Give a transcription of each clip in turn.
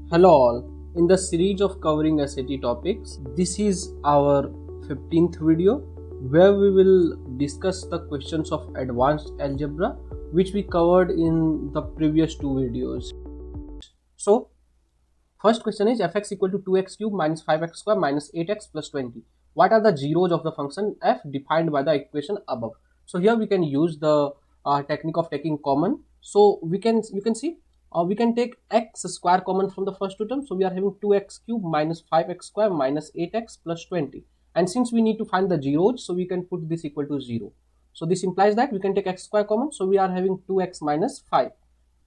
Hello all, in the series of covering SAT topics, this is our 15th video where we will discuss the questions of advanced algebra which we covered in the previous two videos. So, first question is fx equal to 2x cube minus 5x square minus 8x plus 20. What are the zeros of the function f defined by the equation above? So here we can use the technique of taking common. So you can see we can take x square common from the first two terms. So we are having 2x cube minus 5x square minus 8x plus 20. And since we need to find the zeros, so we can put this equal to 0. So this implies that we can take x square common. So we are having 2x minus 5.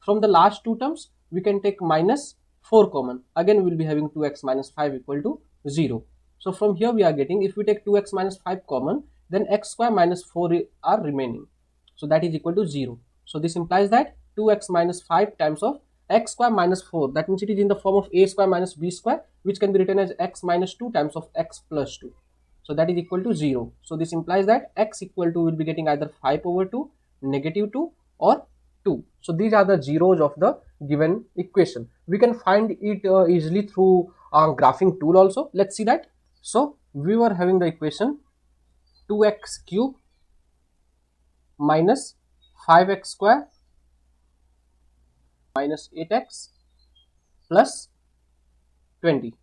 From the last two terms, we can take minus 4 common. Again, we will be having 2x minus 5 equal to 0. So from here we are getting, if we take 2x minus 5 common, then x square minus 4 are remaining. So that is equal to 0. So this implies that 2x minus 5 times of x square minus 4. That means it is in the form of a square minus b square, which can be written as x minus 2 times of x plus 2. So that is equal to 0. So this implies that x equal to will be getting either 5 over 2, negative 2 or 2. So these are the zeros of the given equation. We can find it easily through graphing tool also. Let's see that. So we were having the equation 2x cube minus 5x square minus 8x plus 20.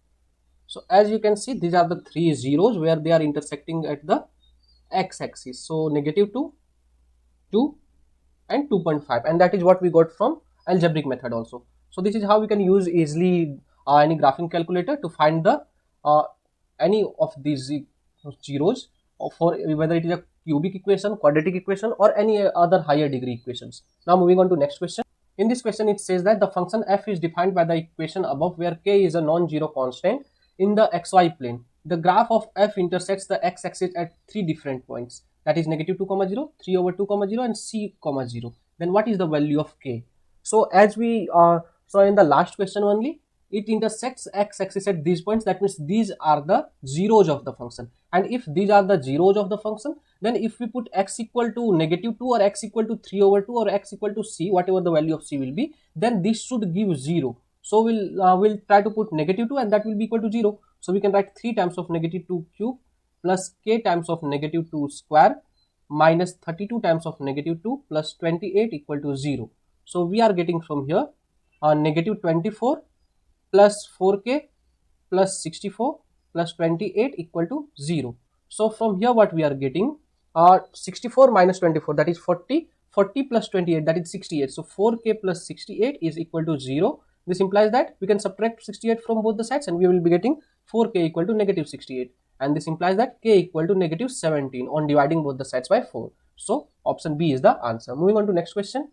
So as you can see, these are the three zeros where they are intersecting at the x-axis. So negative 2, 2 and 2.5, and that is what we got from algebraic method also. So this is how we can use easily any graphing calculator to find the any of these zeros for whether it is a cubic equation, quadratic equation or any other higher degree equations. Now moving on to next question. In this question it says that the function f is defined by the equation above where k is a non-zero constant in the xy plane. The graph of f intersects the x-axis at three different points, that is negative 2, 0, 3 over 2, 0 and c, 0. Then what is the value of k? So as we saw in the last question only, it intersects x-axis at these points. That means these are the zeros of the function. And if these are the zeros of the function, then if we put x equal to negative 2 or x equal to 3 over 2 or x equal to c, whatever the value of c will be, then this should give 0. So we'll try to put negative 2 and that will be equal to 0. So we can write 3 times of negative 2 cube plus k times of negative 2 square minus 32 times of negative 2 plus 28 equal to 0. So we are getting from here negative 24 plus 4k plus 64 plus 28 equal to 0. So from here what we are getting 64 minus 24, that is 40, 40 plus 28, that is 68. So 4k plus 68 is equal to 0. This implies that we can subtract 68 from both the sides and we will be getting 4k equal to negative 68. And this implies that k equal to negative 17 on dividing both the sides by 4. So option B is the answer. Moving on to next question.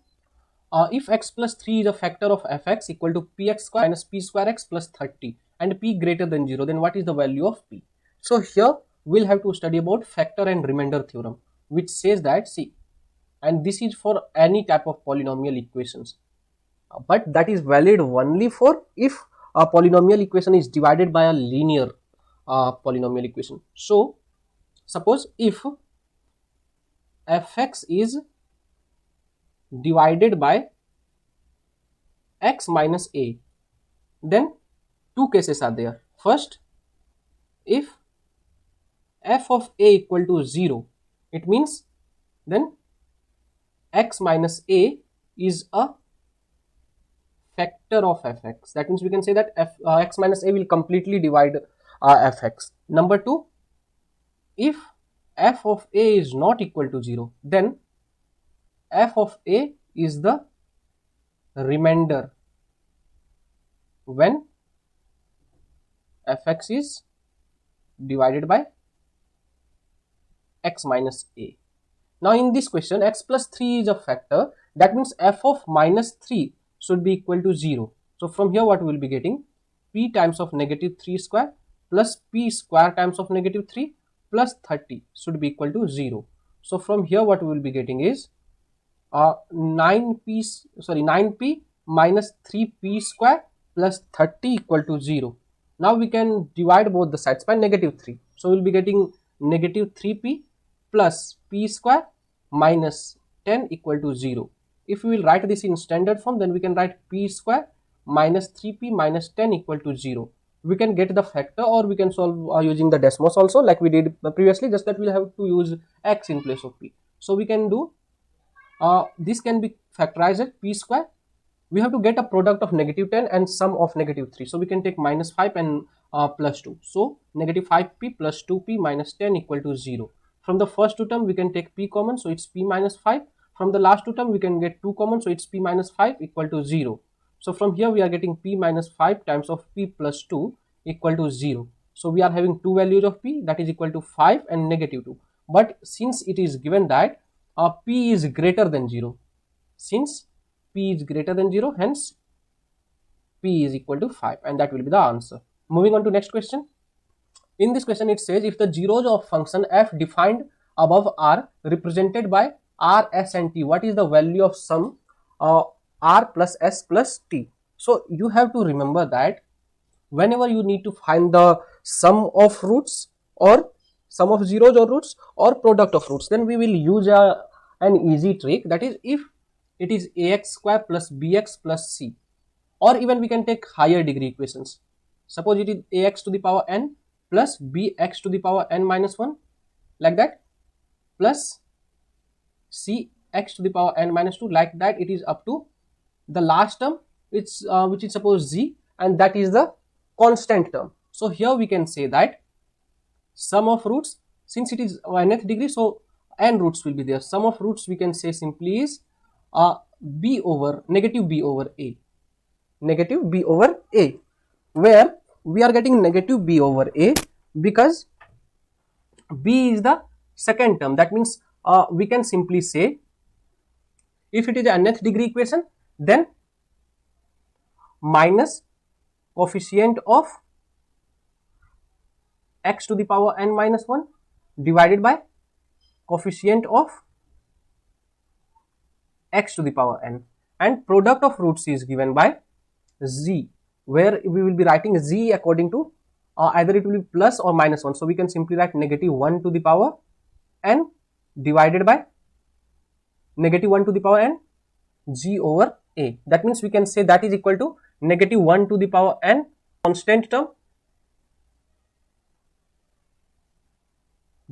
If x plus 3 is a factor of fx equal to px square minus p square x plus 30 and p greater than 0, then what is the value of p? So here we'll have to study about factor and remainder theorem, which says that, see, and this is for any type of polynomial equations, but that is valid only for if a polynomial equation is divided by a linear polynomial equation. So suppose if fx is divided by x minus a, then two cases are there. First, if f of a equal to 0, it means then x minus a is a factor of fx. That means we can say that x minus a will completely divide fx. Number 2, if f of a is not equal to 0, then f of a is the remainder when fx is divided by x minus a. Now in this question, x plus 3 is a factor. That means f of minus 3 should be equal to 0. So from here what we will be getting, p times of negative 3 square plus p square times of negative 3 plus 30 should be equal to 0. So from here what we will be getting is 9p minus 3p square plus 30 equal to 0. Now we can divide both the sides by negative 3. So we will be getting negative 3p plus p square minus 10 equal to 0. If we will write this in standard form, then we can write p square minus 3p minus 10 equal to 0. We can get the factor, or we can solve using the Desmos also, like we did previously, just that we'll have to use x in place of p. So we can do this can be factorized at p square. We have to get a product of negative 10 and sum of negative 3. So we can take minus 5 and plus 2. So negative 5p plus 2p minus 10 equal to 0. From the first two term we can take p common, so it's p minus 5. From the last two term we can get 2 common, so it's p minus 5 equal to 0. So from here we are getting p minus 5 times of p plus 2 equal to 0. So we are having two values of p, that is equal to 5 and negative 2. But since it is given that p is greater than 0, since p is greater than 0, hence p is equal to 5, and that will be the answer. Moving on to next question. In this question it says, if the zeros of function f defined above are represented by r, s and t, what is the value of sum r plus s plus t? So you have to remember that whenever you need to find the sum of roots, or sum of zeros or roots, or product of roots, then we will use an easy trick, that is, if it is ax square plus bx plus c, or even we can take higher degree equations. Suppose it is ax to the power n plus bx to the power n minus 1, like that, plus cx to the power n minus 2, like that. It is up to the last term, which is suppose z, and that is the constant term. So here we can say that sum of roots, since it is nth degree, so n roots will be there. Sum of roots we can say simply is b over negative b over a, negative b over a, where we are getting negative b over a because b is the second term. That means we can simply say, if it is a nth degree equation, then minus coefficient of x to the power n minus 1 divided by coefficient of x to the power n, and product of roots is given by z, where we will be writing z according to either it will be plus or minus 1. So we can simply write negative 1 to the power n divided by negative 1 to the power n g over a. That means we can say that is equal to negative 1 to the power n constant term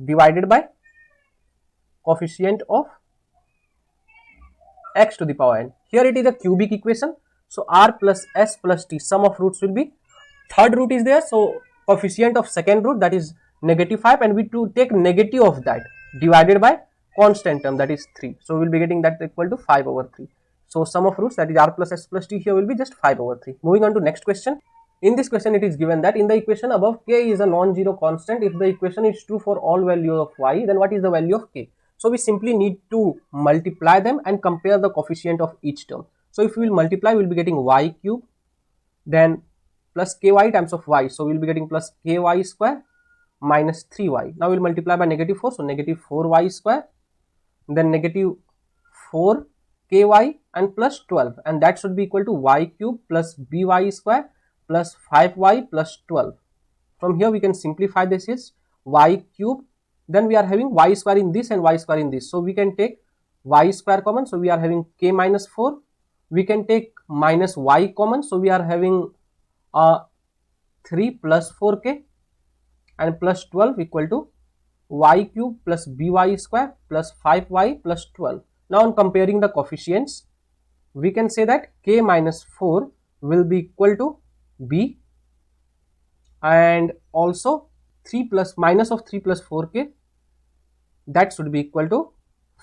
divided by coefficient of x to the power n. Here it is a cubic equation, so r plus s plus t, sum of roots will be, third root is there, so coefficient of second root, that is negative 5, and we to take negative of that divided by constant term, that is 3. So we will be getting that equal to 5 over 3. So sum of roots, that is r plus s plus t, here will be just 5 over 3. Moving on to next question. In this question it is given that in the equation above k is a non-zero constant. If the equation is true for all values of y, then what is the value of k? So we simply need to multiply them and compare the coefficient of each term. So if we will multiply, we will be getting y cube, then plus ky times of y. So we will be getting plus ky square minus 3y. Now we will multiply by negative 4. So negative 4y square, then negative 4 ky and plus 12. And that should be equal to y cube plus by square plus 5y plus 12. From here we can simplify this is y cube. Then we are having y square in this and y square in this. So we can take y square common. So we are having k minus 4. We can take minus y common. So we are having 3 plus 4k and plus 12 equal to y cube plus by square plus 5y plus 12. Now on comparing the coefficients, we can say that k minus 4 will be equal to b, and also 3 plus minus of 3 plus 4k, that should be equal to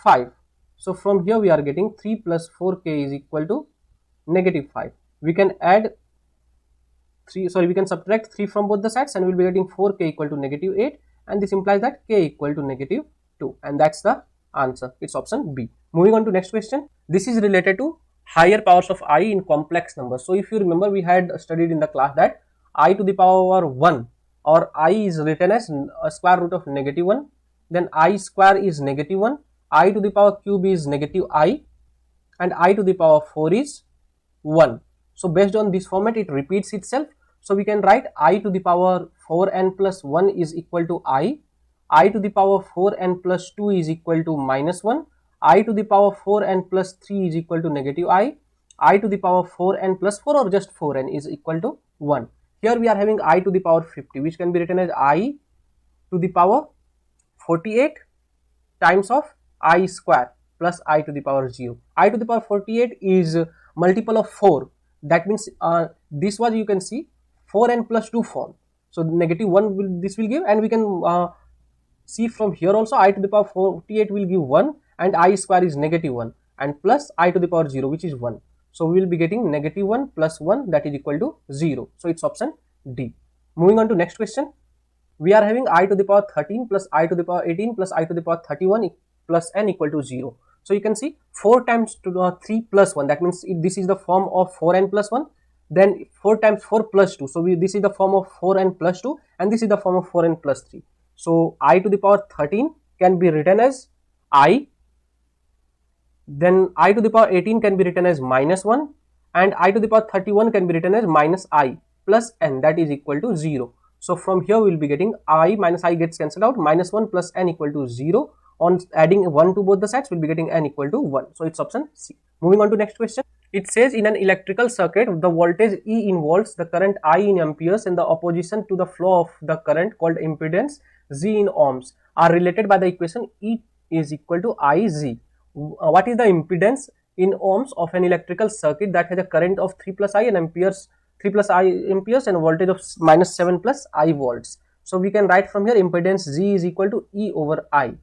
5. So from here we are getting 3 plus 4k is equal to negative 5. We can add 3, sorry, we can subtract 3 from both the sides, and we will be getting 4k equal to negative 8, and this implies that k equal to negative 2, and that's the answer. It's option B. Moving on to next question. This is related to higher powers of I in complex numbers. So if you remember, we had studied in the class that I to the power 1, or I is written as a square root of negative 1, then I square is negative 1, I to the power cube is negative I, and I to the power 4 is 1. So based on this format, it repeats itself. So we can write I to the power 4n plus 1 is equal to I to the power 4n plus 2 is equal to minus 1, I to the power 4n plus 3 is equal to negative I I to the power 4n plus 4 or just 4n is equal to 1. Here we are having I to the power 50, which can be written as I to the power 48 times of I square plus I to the power 0. I to the power 48 is multiple of 4. That means this was, you can see, 4n plus 2 form. So negative 1 will this will give, and we can see from here also I to the power 48 will give 1, and I square is negative 1, and plus I to the power 0, which is 1. So we will be getting negative 1 plus 1, that is equal to 0. So it's option D. Moving on to next question. We are having I to the power 13 plus I to the power 18 plus I to the power 31 plus n equal to 0. So you can see 4 times 3 plus 1. That means this is the form of 4n plus 1. Then 4 times 4 plus 2. So this is the form of 4n plus 2, and this is the form of 4n plus 3. So I to the power 13 can be written as I. Then I to the power 18 can be written as minus 1, and I to the power 31 can be written as minus I plus n, that is equal to 0. So from here we will be getting I minus I gets cancelled out, minus 1 plus n equal to 0. On adding 1 to both the sides, we will be getting n equal to 1. So it's option C. Moving on to next question. It says in an electrical circuit, the voltage E involves the current I in amperes and the opposition to the flow of the current called impedance Z in ohms are related by the equation E is equal to IZ. What is the impedance in ohms of an electrical circuit that has a current of 3 plus I and amperes, 3 plus I amperes and a voltage of minus 7 plus I volts? So we can write from here impedance Z is equal to E over I,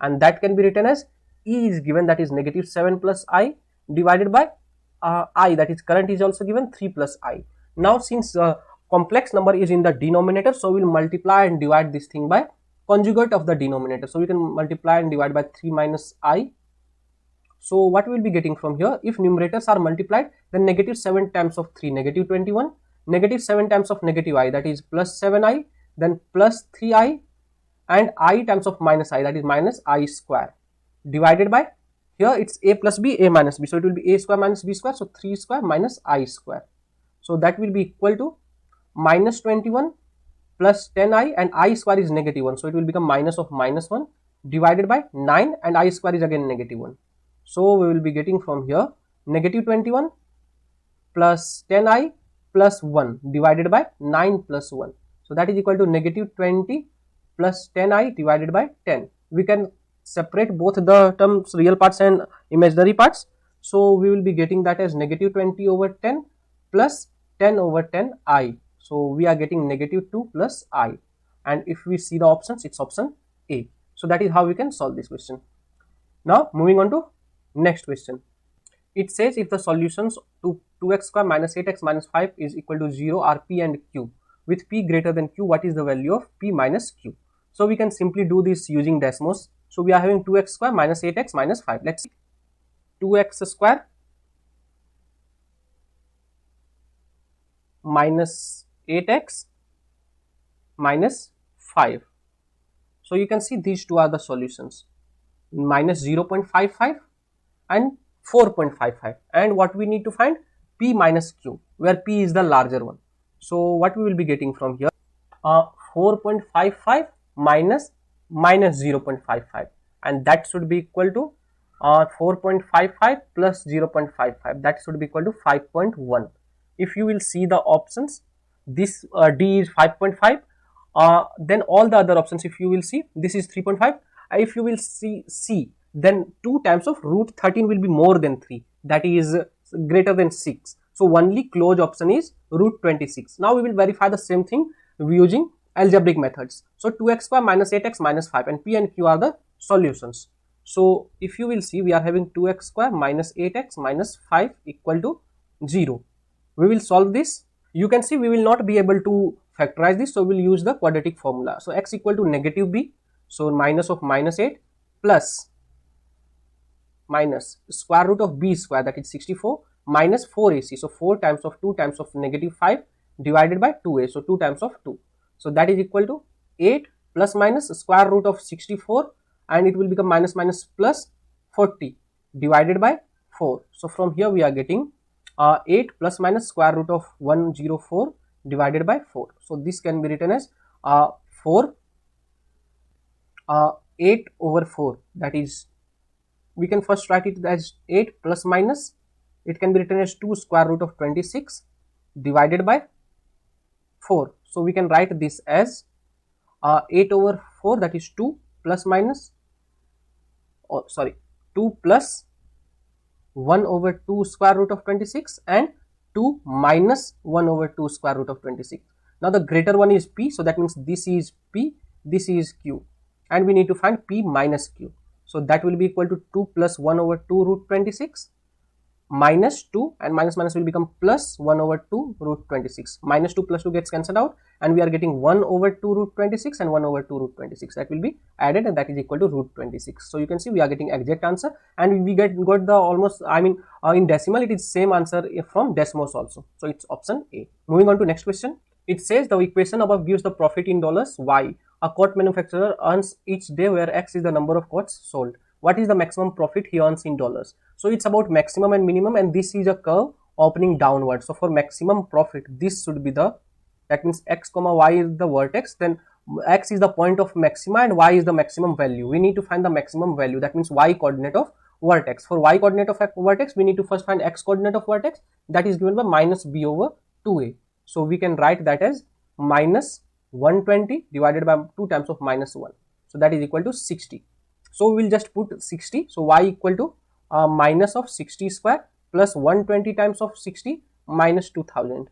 and that can be written as E is given, that is negative 7 plus I divided by I, that is current is also given 3 plus I. Now since complex number is in the denominator, so we will multiply and divide this thing by conjugate of the denominator. So we can multiply and divide by 3 minus I. So what we will be getting from here, if numerators are multiplied, then negative 7 times of 3, negative 21, negative 7 times of negative I, that is plus 7I, then plus 3I, and I times of minus I, that is minus I square, divided by, here it's A plus B, A minus B, so it will be A square minus B square, so 3 square minus I square. So that will be equal to minus 21 plus 10I, and I square is negative 1, so it will become minus of minus 1 divided by 9, and I square is again negative 1. So we will be getting from here negative 21 plus 10I plus 1 divided by 9 plus 1. So that is equal to negative 20 plus 10I divided by 10. We can separate both the terms, real parts and imaginary parts. So we will be getting that as negative 20 over 10 plus 10 over 10I. So we are getting negative 2 plus I. And if we see the options, it's option A. So that is how we can solve this question. Now moving on to next question. It says if the solutions to 2x square minus 8x minus 5 is equal to 0 are P and Q. With P greater than Q, what is the value of P minus Q? So we can simply do this using Desmos. So we are having 2x square minus 8x minus 5. Let's see. 2x square minus 8x minus 5. So you can see these two are the solutions, minus 0.55 and 4.55, and what we need to find, P minus Q, where P is the larger one. So what we will be getting from here, 4.55 minus 0.55, and that should be equal to 4.55 plus 0.55, that should be equal to 5.1. If you will see the options, this D is 5.5, then all the other options, if you will see, this is 3.5. If you will see C, then 2 times of root 13 will be more than 3, that is greater than 6. So only closed option is root 26. Now we will verify the same thing using algebraic methods. So 2x square minus 8x minus 5, and P and Q are the solutions. So if you will see, we are having 2x square minus 8x minus 5 equal to 0. We will solve this. You can see we will not be able to factorize this, so we will use the quadratic formula. So x equal to negative b, so minus of minus 8 plus minus square root of b square, that is 64, minus 4ac, so 4 times of 2 times of negative 5 divided by 2a, so 2 times of 2. So that is equal to 8 plus minus square root of 64, and it will become minus minus plus 40 divided by 4. So from here we are getting 8 plus minus square root of 104 divided by 4. So this can be written as 8 over 4, that is, we can first write it as 8 plus minus it can be written as 2 square root of 26 divided by 4. So we can write this as 8 over 4, that is 2 plus minus, 2 plus 1 over 2 square root of 26 and 2 minus 1 over 2 square root of 26. Now the greater one is p, so that means this is p, this is q, and we need to find p minus q. So that will be equal to 2 plus 1 over 2 root 26 minus 2, and minus minus will become plus 1 over 2 root 26. Minus 2 plus 2 gets cancelled out, and we are getting 1 over 2 root 26 and 1 over 2 root 26. That will be added, and that is equal to root 26. So you can see we are getting exact answer, and we got the almost, in decimal it is same answer from Desmos also. So it's option A. Moving on to next question. It says the equation above gives the profit in dollars y. A coat manufacturer earns each day where X is the number of coats sold. What is the maximum profit he earns in dollars? So it's about maximum and minimum, and this is a curve opening downward. So for maximum profit, this should be the, that means x comma y is the vertex, then x is the point of maxima and y is the maximum value. We need to find the maximum value, that means y coordinate of vertex. For y coordinate of vertex, we need to first find x coordinate of vertex, that is given by minus b over 2a. So we can write that as minus 120 divided by 2 times of minus 1. So that is equal to 60. So we will just put 60. So y equal to minus of 60 square plus 120 times of 60 minus 2000.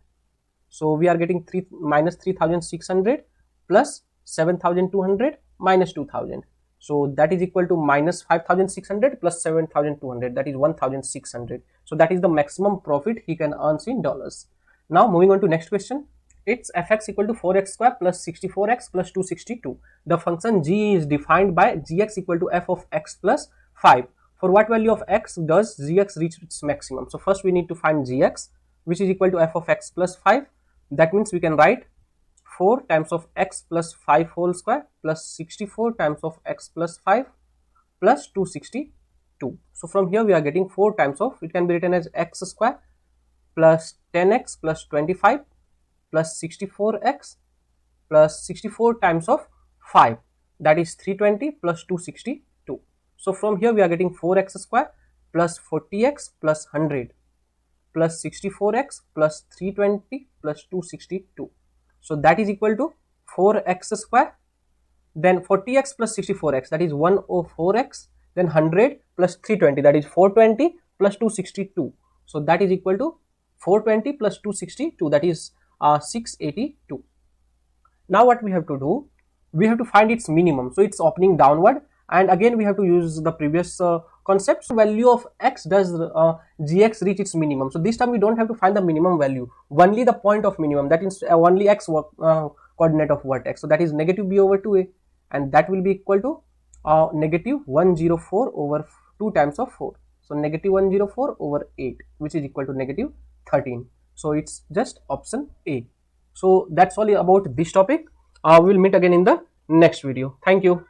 So we are getting minus 3600 plus 7200 minus 2000. So that is equal to minus 5600 plus 7200, that is 1600. So that is the maximum profit he can earn in dollars. Now moving on to next question. It's fx equal to 4x square plus 64x plus 262. The function g is defined by gx equal to f of x plus 5. For what value of x does gx reach its maximum? So first we need to find gx, which is equal to f of x plus 5. That means we can write 4 times of x plus 5 whole square plus 64 times of x plus 5 plus 262. So from here we are getting 4 times of, it can be written as x square plus 10x plus 25 plus 64x plus 64 times of 5, that is 320 plus 262. So from here we are getting 4x square plus 40x plus 100 plus 64x plus 320 plus 262. So that is equal to 4x square, then 40x plus 64x, that is 104x, then 100 plus 320, that is 420 plus 262. So that is equal to 420 plus 262, that is 682. Now what we have to do, we have to find its minimum. So it's opening downward, and again we have to use the previous concept. So value of x does gx reach its minimum. So this time we don't have to find the minimum value, only the point of minimum, that is only x coordinate of vertex. So that is negative b over 2a, and that will be equal to negative 104 over 2 times of 4. So negative 104 over 8, which is equal to negative 13. So it's just option A. So that's all about this topic. We will meet again in the next video. Thank you.